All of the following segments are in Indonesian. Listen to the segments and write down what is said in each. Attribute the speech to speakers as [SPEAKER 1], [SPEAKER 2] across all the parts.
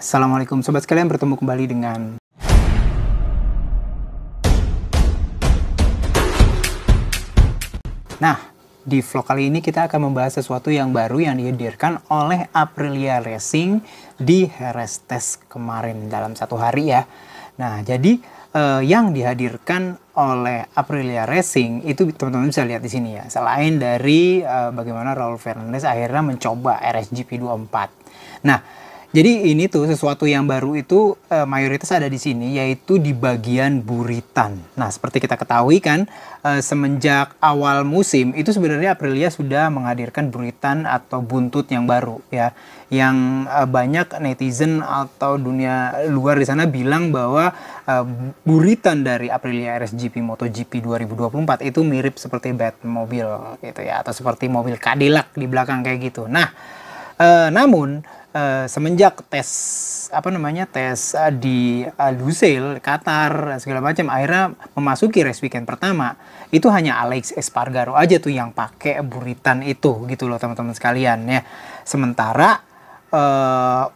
[SPEAKER 1] Assalamualaikum sobat sekalian, bertemu kembali dengan di vlog kali ini kita akan membahas sesuatu yang baru yang dihadirkan oleh Aprilia Racing di Jerez Test kemarin dalam satu hari ya. Nah, jadi yang dihadirkan oleh Aprilia Racing itu teman-teman bisa lihat di sini ya. Selain dari bagaimana Raul Fernandez akhirnya mencoba RSGP 24. Nah, jadi ini tuh sesuatu yang baru itu mayoritas ada di sini, yaitu di bagian buritan. Nah, seperti kita ketahui kan, semenjak awal musim itu sebenarnya Aprilia sudah menghadirkan buritan atau buntut yang baru ya. Yang banyak netizen atau dunia luar di sana bilang bahwa buritan dari Aprilia RSGP MotoGP 2024 itu mirip seperti Batmobile gitu ya, atau seperti mobil Cadillac di belakang kayak gitu. Nah, namun semenjak tes di Lusail, Qatar segala macam, akhirnya memasuki race weekend pertama, itu hanya Alex Espargaro aja tuh yang pakai buritan itu gitu loh teman-teman sekalian ya. Sementara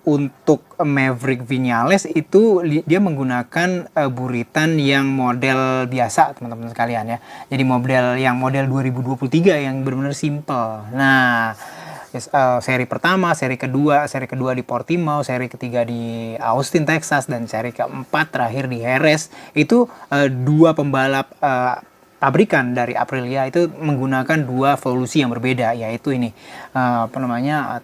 [SPEAKER 1] untuk Maverick Viñales itu dia menggunakan buritan yang model biasa teman-teman sekalian ya. Jadi model 2023 yang benar-benar simple. Nah, seri pertama, seri kedua di Portimao, seri ketiga di Austin, Texas, dan seri keempat terakhir di Jerez, itu dua pembalap pabrikan dari Aprilia itu menggunakan dua evolusi yang berbeda, yaitu ini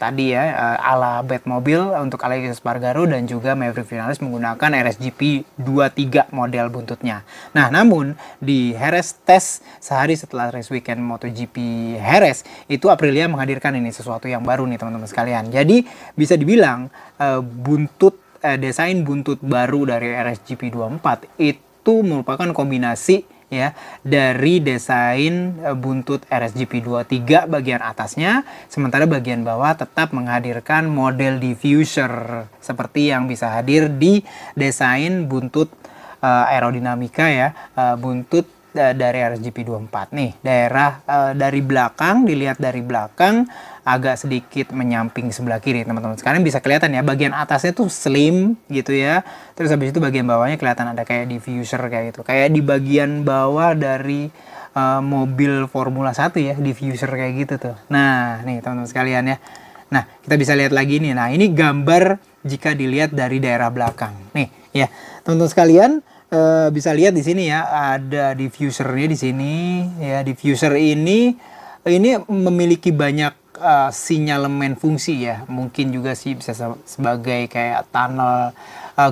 [SPEAKER 1] tadi ya ala Batmobile untuk Alex Espargaro, dan juga Maverick Viñales menggunakan RSGP 23 model buntutnya. Nah, namun di Jerez Test sehari setelah race weekend MotoGP Jerez itu Aprilia menghadirkan ini sesuatu yang baru nih teman-teman sekalian. Jadi bisa dibilang desain buntut baru dari RSGP 24 itu merupakan kombinasi ya dari desain buntut RSGP 23 bagian atasnya, sementara bagian bawah tetap menghadirkan model diffuser seperti yang bisa hadir di desain buntut aerodinamika ya, buntut dari RSGP 24 nih. Daerah dari belakang, dilihat dari belakang agak sedikit menyamping sebelah kiri teman-teman. Sekarang bisa kelihatan ya, bagian atasnya tuh slim gitu ya. Terus habis itu bagian bawahnya kelihatan ada kayak diffuser kayak gitu. Kayak di bagian bawah dari mobil Formula 1 ya, diffuser kayak gitu tuh. Nah, nih teman-teman sekalian ya. Nah, kita bisa lihat lagi nih. Nah, ini gambar jika dilihat dari daerah belakang. Nih, ya. Teman-teman sekalian, bisa lihat di sini ya, ada diffusernya di sini ya. Diffuser ini memiliki banyak sinyalemen fungsi ya. Mungkin juga sih bisa sebagai kayak tunnel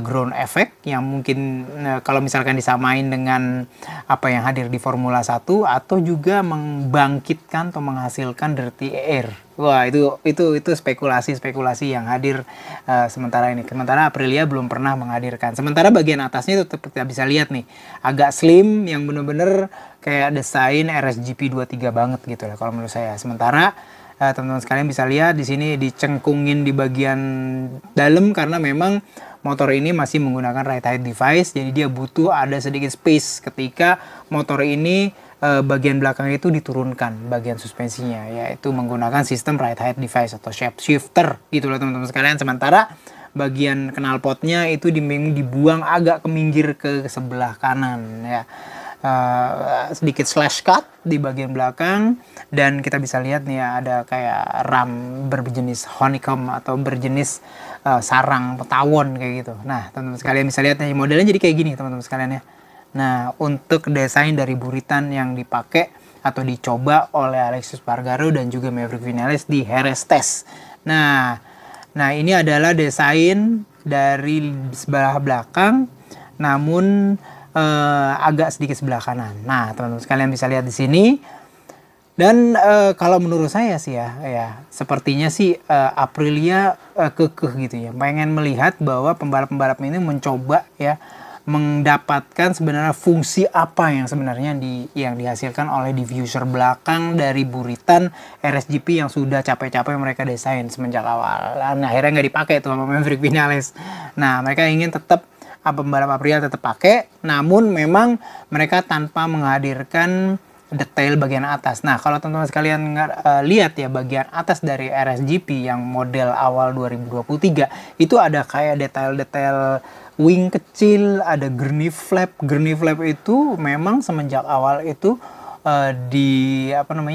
[SPEAKER 1] ground effect yang mungkin kalau misalkan disamain dengan apa yang hadir di Formula 1, atau juga membangkitkan atau menghasilkan dirty air. Wah, itu spekulasi yang hadir sementara ini. Sementara Aprilia belum pernah menghadirkan. Sementara bagian atasnya itu kita bisa lihat nih, agak slim yang bener-bener kayak desain RSGP 23 banget gitu lah kalau menurut saya. Sementara teman-teman sekalian bisa lihat di sini dicengkungin di bagian dalam karena memang motor ini masih menggunakan ride height device, jadi dia butuh ada sedikit space ketika motor ini bagian belakang itu diturunkan bagian suspensinya, yaitu menggunakan sistem ride height device atau shape shifter gitu loh teman-teman sekalian. Sementara bagian knalpotnya itu dibuang agak ke minggir ke sebelah kanan ya. Sedikit slash cut di bagian belakang, dan kita bisa lihat nih ya, ada kayak ram berjenis honeycomb atau berjenis sarang tawon kayak gitu. Nah, teman-teman sekalian bisa lihat nih, modelnya jadi kayak gini teman-teman sekalian ya. Nah, untuk desain dari buritan yang dipakai atau dicoba oleh Alex Espargaro dan juga Maverick Viñales di Jerez Test. Nah ini adalah desain dari sebelah belakang, namun agak sedikit sebelah kanan. Nah, teman-teman sekalian bisa lihat di sini. Dan kalau menurut saya sih ya sepertinya sih Aprilia kekeh gitu ya, pengen melihat bahwa pembalap-pembalap ini mencoba ya mendapatkan sebenarnya fungsi apa yang sebenarnya yang dihasilkan oleh diffuser belakang dari buritan RSGP yang sudah capek-capek mereka desain semenjak awal. Nah, akhirnya nggak dipakai tuh sama Maverick Viñales. Nah, mereka ingin tetap pembalap Aprilia tetap pakai, namun memang mereka tanpa menghadirkan detail bagian atas. Nah, kalau teman-teman sekalian lihat ya bagian atas dari RSGP yang model awal 2023 itu ada kayak detail-detail wing kecil, ada gurney flap. Gurney flap itu memang semenjak awal itu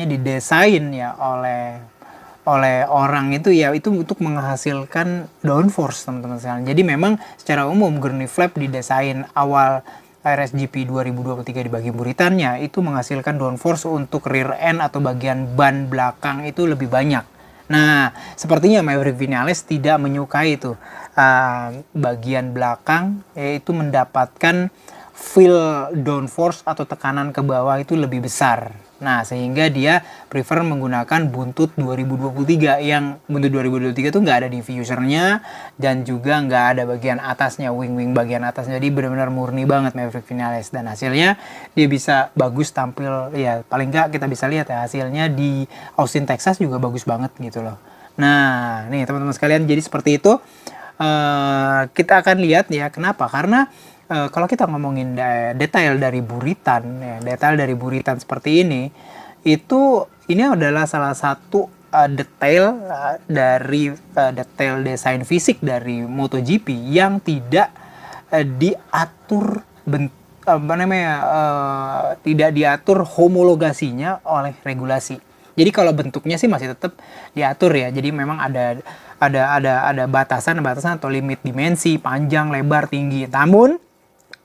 [SPEAKER 1] didesain ya oleh orang itu ya itu untuk menghasilkan downforce teman-teman sekalian. Jadi memang secara umum gurney flap didesain awal RSGP 2023 di bagian buritannya itu menghasilkan downforce untuk rear end atau bagian ban belakang itu lebih banyak. Nah, sepertinya Maverick Vinales tidak menyukai itu bagian belakang yaitu mendapatkan feel downforce atau tekanan ke bawah itu lebih besar. Nah, sehingga dia prefer menggunakan buntut 2023 yang buntut 2023 itu nggak ada diffusernya dan juga nggak ada bagian atasnya, wing-wing bagian atasnya. Jadi benar-benar murni banget Maverick Vinales dan hasilnya dia bisa bagus tampil ya paling nggak kita bisa lihat ya hasilnya di Austin Texas juga bagus banget gitu loh. Nah, nih teman-teman sekalian jadi seperti itu kita akan lihat ya kenapa karena kalau kita ngomongin detail dari buritan, ya, detail dari buritan seperti ini adalah salah satu detail dari detail desain fisik dari MotoGP yang tidak diatur tidak diatur homologasinya oleh regulasi. Jadi kalau bentuknya sih masih tetap diatur ya. Jadi memang ada batasan atau limit dimensi, panjang, lebar, tinggi. Namun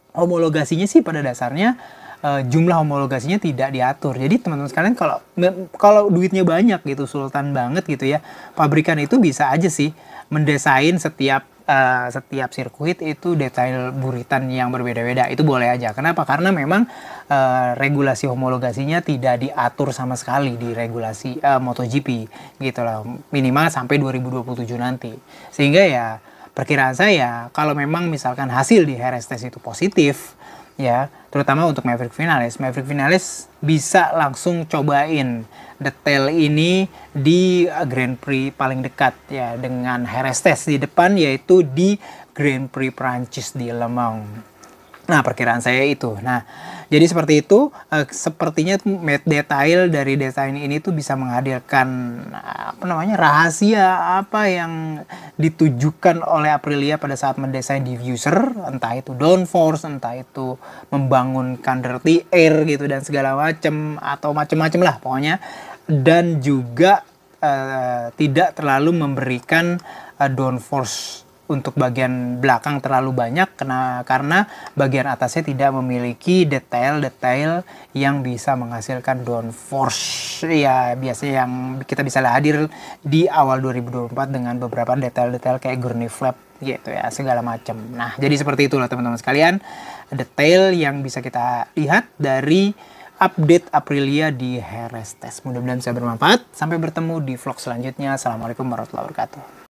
[SPEAKER 1] homologasinya sih pada dasarnya jumlah homologasinya tidak diatur. Jadi teman-teman sekalian kalau duitnya banyak gitu, sultan banget gitu ya, pabrikan itu bisa aja sih mendesain setiap sirkuit itu detail buritan yang berbeda-beda. Itu boleh aja. Kenapa? Karena memang regulasi homologasinya tidak diatur sama sekali di regulasi MotoGP gitu loh. Minimal sampai 2027 nanti. Sehingga ya perkiraan saya kalau memang misalkan hasil di Jerez test itu positif ya, terutama untuk Maverick Vinales bisa langsung cobain detail ini di Grand Prix paling dekat ya dengan Jerez test di depan yaitu di Grand Prix Prancis di Le Mans. Nah, perkiraan saya itu. Nah, jadi seperti itu. Sepertinya detail dari desain ini tuh bisa menghadirkan rahasia apa yang ditujukan oleh Aprilia pada saat mendesain diffuser, entah itu downforce, entah itu membangunkan dirty air gitu dan segala macam atau macam-macam lah pokoknya. Dan juga tidak terlalu memberikan downforce untuk bagian belakang terlalu banyak karena bagian atasnya tidak memiliki detail-detail yang bisa menghasilkan downforce ya biasanya yang kita bisa hadir di awal 2024 dengan beberapa detail-detail kayak gurney flap gitu ya segala macam. Nah, jadi seperti itulah teman-teman sekalian detail yang bisa kita lihat dari update Aprilia di Jerez test. Mudah-mudahan bisa bermanfaat. Sampai bertemu di vlog selanjutnya. Assalamualaikum warahmatullahi wabarakatuh.